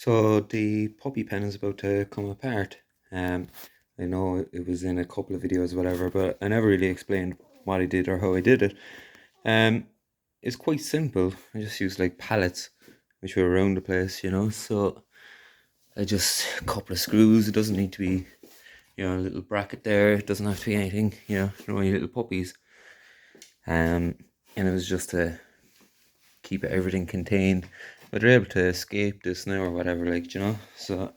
So the puppy pen is about to come apart. Um, I know it was in a couple of videos, whatever, but I never really explained what I did or how I did it. Um, it's quite simple. I just used like pallets, which were around the place. So I just a couple of screws. It doesn't need to be, a little bracket there. It doesn't have to be anything. Only little puppies. Um, and it was just to keep everything contained. But they're able to escape this now or whatever, So,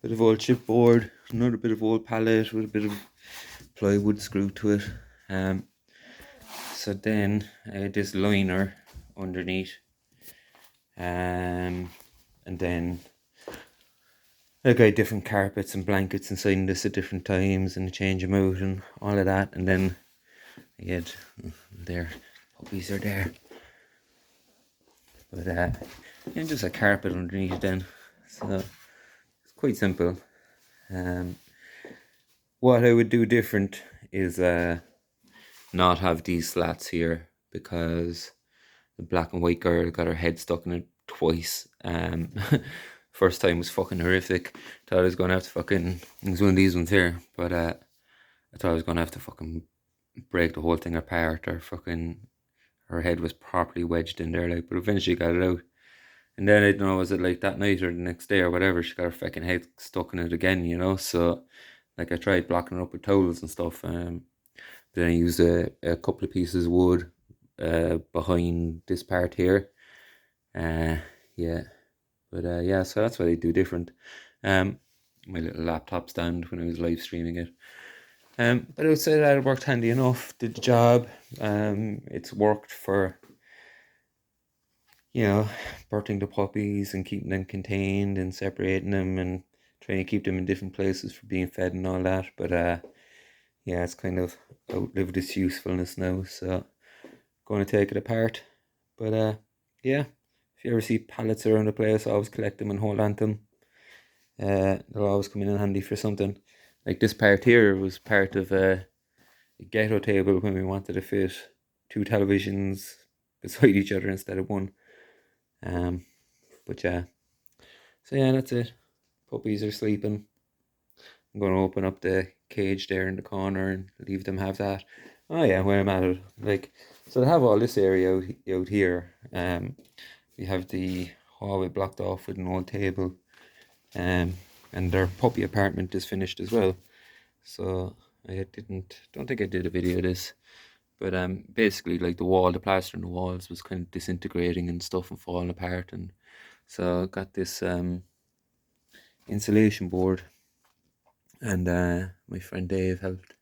bit of old chipboard, another bit of old pallet with a bit of plywood screwed to it. Um, so then I had this liner underneath, and then I got different carpets and blankets inside this at different times and change them out and all of that. And then I had their puppies are there. But just a carpet underneath then. So it's quite simple. What I would do different is not have these slats here because the black and white girl got her head stuck in it twice. First time was fucking horrific. Thought I was gonna have to fucking, it was one of these ones here, but I thought I was gonna have to fucking break the whole thing apart, or fucking her head was properly wedged in there, but eventually got it out. And then I don't know, was it like that night or the next day or whatever, she got her fucking head stuck in it again. So like I tried blocking it up with towels and stuff. Then I used a couple of pieces of wood behind this part here. Yeah. But yeah, so that's what I do different. My little laptop stand when I was live streaming it. But I would say that it worked handy enough, did the job. It's worked for, birthing the puppies and keeping them contained and separating them and trying to keep them in different places for being fed and all that. But yeah, it's kind of outlived its usefulness now, so going to take it apart. But yeah, if you ever see pallets around the place, always collect them and hold on to them. They'll always come in handy for something. Like this part here was part of a ghetto table when we wanted to fit two televisions beside each other instead of one. But yeah, so yeah, that's it. Puppies are sleeping. I'm going to open up the cage there in the corner and leave them have that. Oh yeah, where I'm at it, so they have all this area out here. We have the hallway blocked off with an old table. And their puppy apartment is finished as well. So I don't think I did a video of this, but basically like the plaster on the walls was kind of disintegrating and stuff and falling apart, and so I got this insulation board, and my friend Dave helped,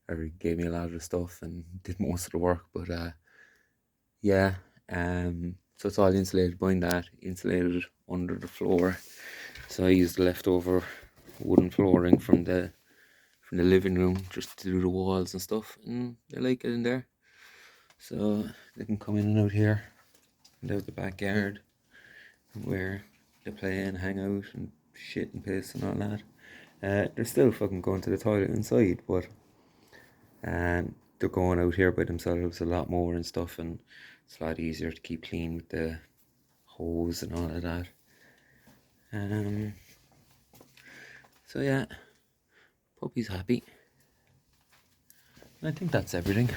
or gave me a lot of the stuff and did most of the work. But yeah, so it's all insulated behind that, insulated under the floor. So I used the leftover wooden flooring from the living room just to do the walls and stuff, and they like it in there. So they can come in and out here and out the backyard where they play and hang out and shit and piss and all that. They're still fucking going to the toilet inside, but they're going out here by themselves a lot more and stuff, and it's a lot easier to keep clean with the hose and all of that. So yeah, puppy's happy. I think that's everything.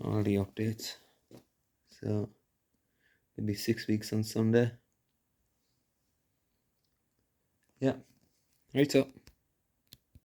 All the updates. So it'll be 6 weeks on Sunday. Yeah. Right, so